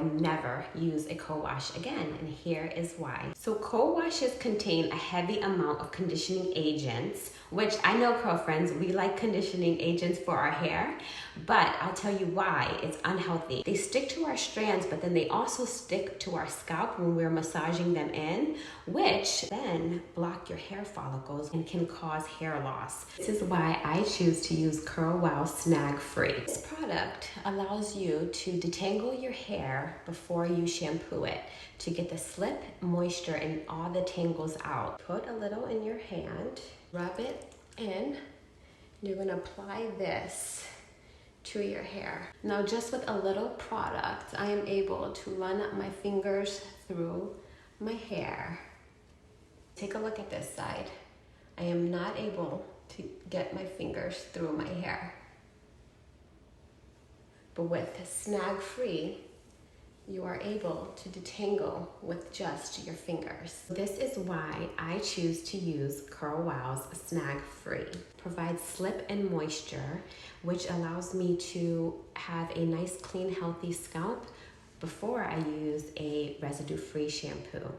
would never use a co-wash again, and here is why. So co-washes contain a heavy amount of conditioning agents, which I know, curl friends, we like conditioning agents for our hair, but I'll tell you why it's unhealthy. They stick to our strands, but then they also stick to our scalp when we're massaging them in, which then block your hair follicles and can cause hair loss. This is why I choose to use Curl Wow Snag Free. This product allows you to detangle your hair before you shampoo it to get the slip, moisture, and all the tangles out. Put a little in your hand, rub it in. You're gonna apply this to your hair. Now, just with a little product, I am able to run my fingers through my hair. Take a look at this side. I am not able to get my fingers through my hair. But with Snag Free, you are able to detangle with just your fingers. This is why I choose to use Curl Wow's Snag Free. Provides slip and moisture, which allows me to have a nice, clean, healthy scalp before I use a residue-free shampoo.